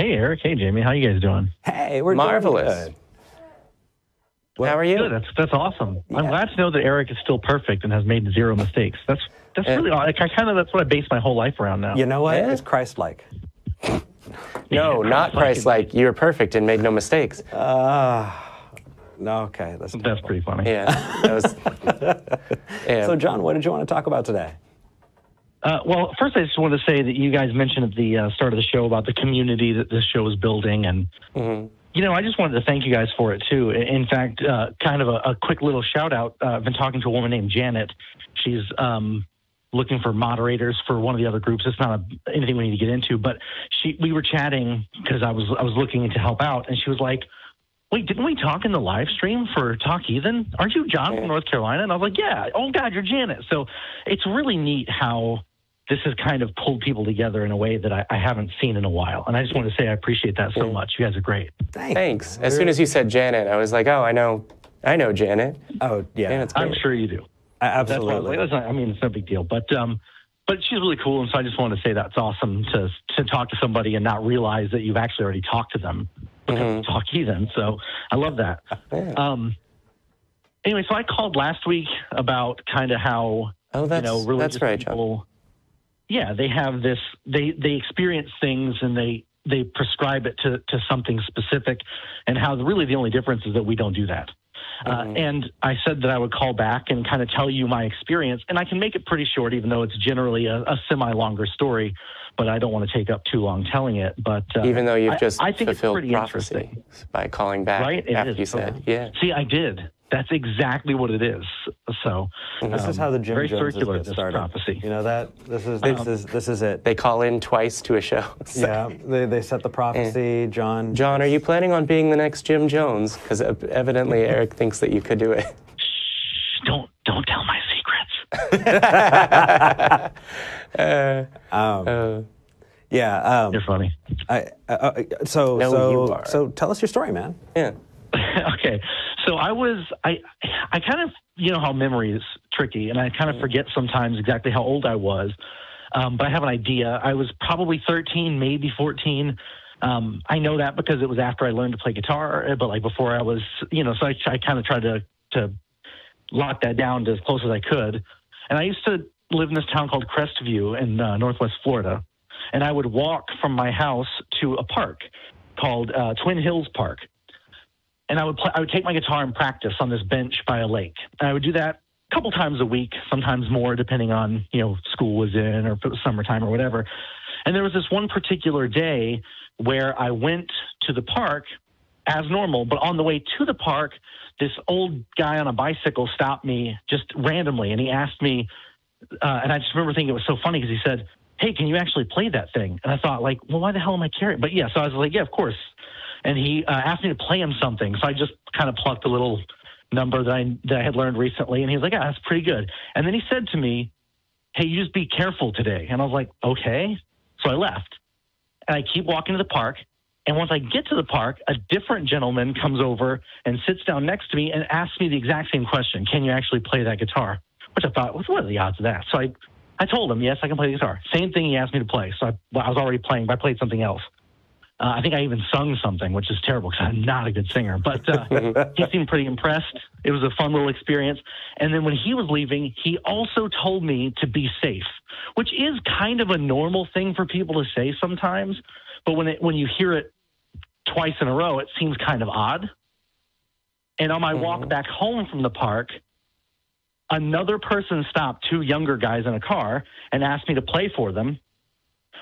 Hey, Eric. Hey, Jamie. How you guys doing? Hey, we're marvelous. Doing good. How are you? Good. That's awesome. Yeah. I'm glad to know that Eric is still perfect and has made zero mistakes. That's really odd. That's what I base my whole life around now. You know what? It's Christ-like. No, not Christ-like. You're perfect and made no mistakes. No, okay. That's pretty funny. Yeah. Yeah. So, John, what did you want to talk about today? Well, first I just want to say that you guys mentioned at the start of the show about the community that this show is building. And, I just wanted to thank you guys for it, too. In fact, kind of a quick little shout out. I've been talking to a woman named Janet. She's looking for moderators for one of the other groups. It's not anything we need to get into, but we were chatting because I was looking to help out, and she was like, wait, didn't we talk in the live stream for Talk Heathen? Aren't you John from North Carolina? And I was like, yeah. Oh, God, you're Janet. So it's really neat how this has kind of pulled people together in a way that I haven't seen in a while. And I just want to say I appreciate that so much. You guys are great. Thanks. As soon as you said Janet, I was like, oh, I know Janet. Oh, yeah. Janet's great. I'm sure you do. Absolutely. It's no big deal. But she's really cool, and so I just wanted to say that's awesome to talk to somebody and not realize that you've actually already talked to them. Talk Heathen. So I love that. Yeah. Anyway, so I called last week about kind of how religious that's right, people, John. Yeah, they have this. They experience things and they prescribe it to something specific, and how really the only difference is that we don't do that. And I said that I would call back and kind of tell you my experience, and I can make it pretty short, even though it's generally a semi-longer story. But I don't want to take up too long telling it. But even though you've just I think fulfilled it's pretty prophecy interesting by calling back right? after you said, yeah. See, I did. That's exactly what it is. So this is how the Jim very Joneses circular, get started. prophecy. You know that? This is it. They call in twice to a show. So. Yeah, they set the prophecy. John, are you planning on being the next Jim Jones? Because evidently Eric thinks that you could do it. Shh, don't tell my secrets. You're funny. So tell us your story, man. Yeah. Okay. So I kind of, how memory is tricky, and I kind of forget sometimes exactly how old I was. But I have an idea. I was probably 13, maybe 14. I know that because it was after I learned to play guitar, but like before I was, so I kind of tried to lock that down to as close as I could. And I used to live in this town called Crestview in Northwest Florida. And I would walk from my house to a park called Twin Hills Park. And I would take my guitar and practice on this bench by a lake. And I would do that a couple times a week, sometimes more, depending on, school was in or if it was summertime or whatever. And there was this one particular day where I went to the park as normal, but on the way to the park, this old guy on a bicycle stopped me just randomly. And he asked me, and I just remember thinking it was so funny because he said, hey, can you actually play that thing? And I thought, like, well, why the hell am I carrying? But yeah, so I was like, yeah, of course. And he asked me to play him something. So I just kind of plucked a little number that I had learned recently. And he was like, yeah, that's pretty good. And then he said to me, hey, you just be careful today. And I was like, okay. So I left. And I keep walking to the park. And once I get to the park, a different gentleman comes over and sits down next to me and asks me the exact same question. Can you actually play that guitar? Which I thought, what are the odds of that? So I told him, yes, I can play the guitar. Same thing he asked me to play. So I was already playing, but I played something else. I think I even sung something, which is terrible because I'm not a good singer. But he seemed pretty impressed. It was a fun little experience. And then when he was leaving, he also told me to be safe, which is kind of a normal thing for people to say sometimes. But when you hear it twice in a row, it seems kind of odd. And on my walk back home from the park, another person stopped, two younger guys in a car, and asked me to play for them.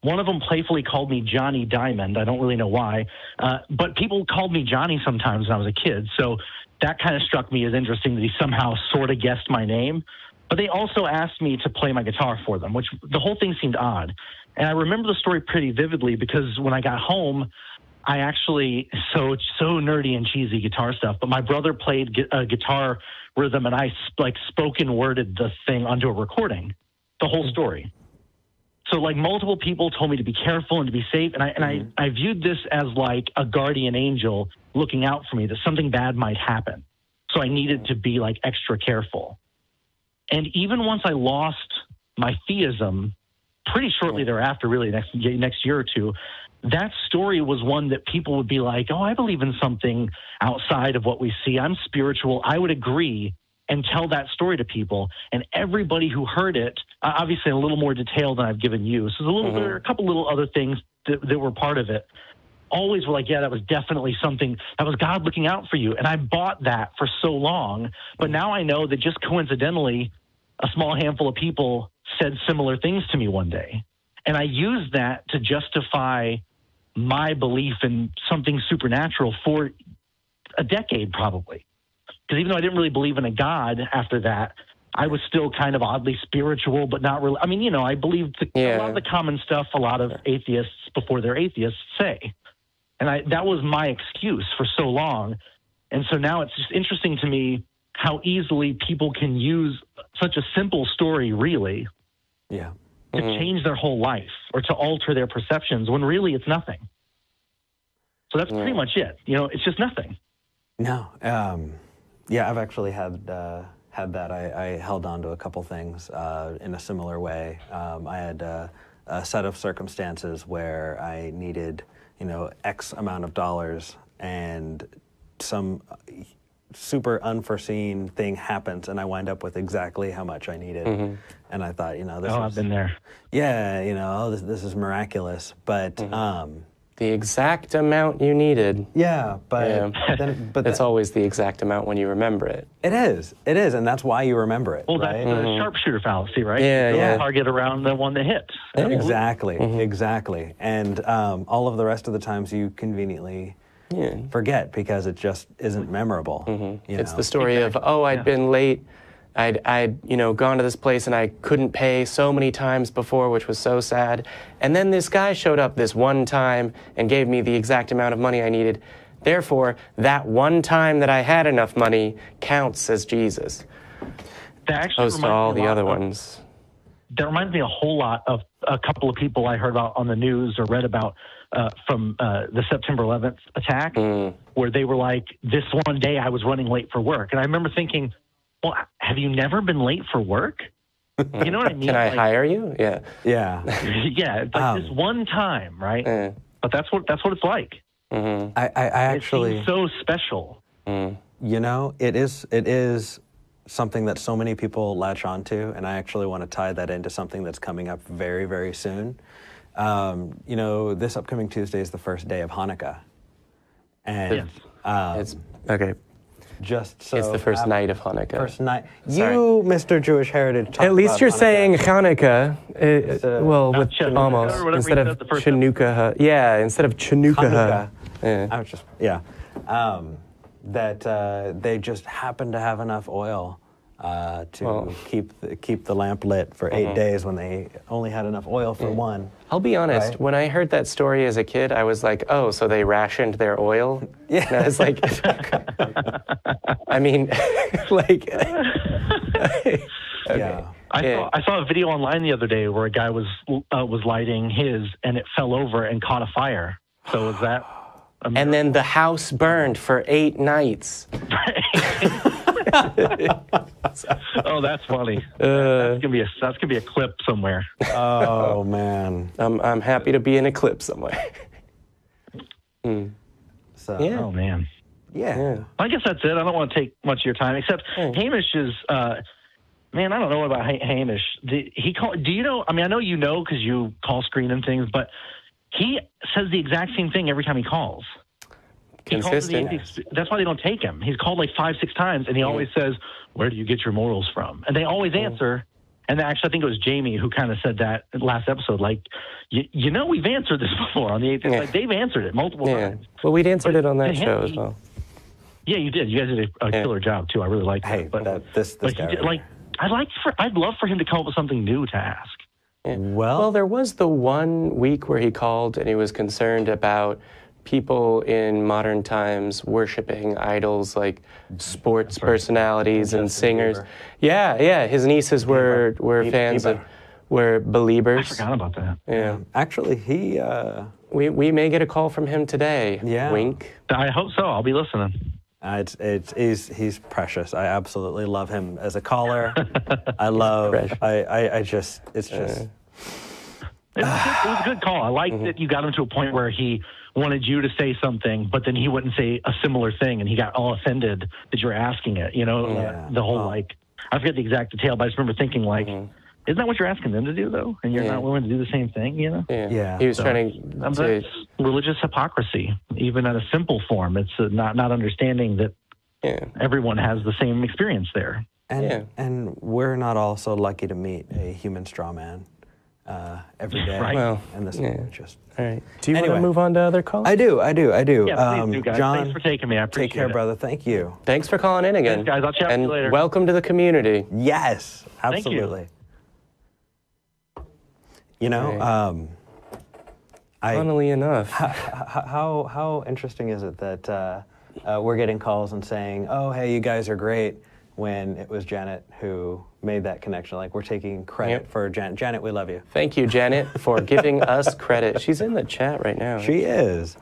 One of them playfully called me Johnny Diamond. I don't really know why. But people called me Johnny sometimes when I was a kid. So that kind of struck me as interesting that he somehow sort of guessed my name. But they also asked me to play my guitar for them, which the whole thing seemed odd. And I remember the story pretty vividly because when I got home, I actually, so nerdy and cheesy guitar stuff, but my brother played a guitar rhythm and I spoken worded the thing onto a recording, the whole story. So like multiple people told me to be careful and to be safe. And I viewed this as like a guardian angel looking out for me, that something bad might happen. So I needed to be like extra careful. And even once I lost my theism, pretty shortly thereafter, really next year or two, that story was one that people would be like, oh, I believe in something outside of what we see. I'm spiritual. I would agree and tell that story to people. And everybody who heard it, obviously a little more detail than I've given you. So there are a couple little other things that were part of it. Always were like, yeah, that was definitely something, that was God looking out for you. And I bought that for so long. But now I know that just coincidentally, a small handful of people said similar things to me one day. And I used that to justify my belief in something supernatural for a decade probably. Because even though I didn't really believe in a God after that, I was still kind of oddly spiritual, but not really. I mean, you know, I believed a lot of the common stuff a lot of atheists before they're atheists say. And that was my excuse for so long. And so now it's just interesting to me how easily people can use such a simple story, really, to change their whole life or to alter their perceptions when really it's nothing. So that's pretty much it. You know, it's just nothing. No. Yeah, I've actually had that. I held on to a couple things in a similar way. I had a set of circumstances where I needed, you know, X amount of dollars, and some super unforeseen thing happens, and I wind up with exactly how much I needed. And I thought, you know, this is... I've been there. Yeah, you know, this is miraculous, but... the exact amount you needed. Yeah, but it's always the exact amount when you remember it. It is, and that's why you remember it. Well, right? that's the sharpshooter fallacy, right? Yeah. Target around the one that hits. Exactly, exactly. And all of the rest of the times you conveniently forget because it just isn't memorable. It's the story of, I'd been late. I'd gone to this place and I couldn't pay so many times before, which was so sad. And then this guy showed up this one time and gave me the exact amount of money I needed. Therefore, that one time that I had enough money counts as Jesus. That actually opposed to all the other ones. That reminds me a whole lot of a couple of people I heard about on the news or read about from the September 11th attack, where they were like, this one day I was running late for work. And I remember thinking, well, have you never been late for work? You know what I mean? Can I hire you? Yeah. Yeah. Yeah, it's like this one time, right? But that's what it's like. I actually... It seems so special. You know, it is something that so many people latch onto, and I actually want to tie that into something that's coming up very, very soon. You know, this upcoming Tuesday is the first day of Hanukkah. And it's okay. Just so it's the first night of Hanukkah. First night. You, Mr. Jewish Heritage, at least you're saying Hanukkah. With almost instead of Chanukah. Yeah, instead of Chanukah. I was just that they just happen to have enough oil to keep the lamp lit for 8 days when they only had enough oil for one. I'll be honest, right? When I heard that story as a kid, I was like, oh, so they rationed their oil? Yeah. And I was like, I mean, like... Yeah. I saw a video online the other day where a guy was lighting his, and it fell over and caught a fire. So is that... And then the house burned for 8 nights. Oh, that's funny. That's gonna be a clip somewhere. Oh man, I'm happy to be in a clip somewhere. So, oh man. Yeah. I guess that's it. I don't want to take much of your time, except Hamish is. Man, I don't know about Hamish. He call. Do you know? I mean, I know you know because you call screen and things, but he says the exact same thing every time he calls. Consistent. That's why they don't take him. He's called like 5-6 times, and he always says, "Where do you get your morals from?" And they always answer. And actually, I think it was Jamie who kind of said that last episode. Like, you know, we've answered this before on the Atheist. Like, they've answered it multiple times. Well, we'd answered it on that show as well. Yeah, you did. You guys did a killer job too. I really liked it. But this guy. I'd love for him to come up with something new to ask. Yeah. Well, there was the one week where he called and he was concerned about people in modern times worshiping idols like sports personalities and singers. Bieber. Yeah. His nieces were fans of, were believers. I forgot about that. Yeah. Actually, he... We may get a call from him today. Yeah. Wink. I hope so. I'll be listening. He's precious. I absolutely love him as a caller. I love. I just. It's just. It was a good call. I liked that you got him to a point where he wanted you to say something, but then he wouldn't say a similar thing, and he got all offended that you were asking it. You know, the whole I forget the exact detail, but I just remember thinking isn't that what you're asking them to do though? And you're not willing to do the same thing, you know? Yeah. He was trying to. That's religious hypocrisy, even at a simple form. It's not understanding that everyone has the same experience there. And we're not all so lucky to meet a human straw man every day. Right. Well, and this is just all right. Do you want to move on to other calls? I do. Yeah, please do, guys. John, thanks for taking me. I appreciate it. Take care, brother. Thank you. Thanks for calling in again. Thanks, guys. I'll chat with you later. And welcome to the community. Yes, absolutely. You know, funnily enough, how interesting is it that we're getting calls and saying, "Oh, hey, you guys are great," when it was Janet who made that connection. Like, we're taking credit for Janet. Janet, we love you. Thank you, Janet, for giving us credit. She's in the chat right now. She is.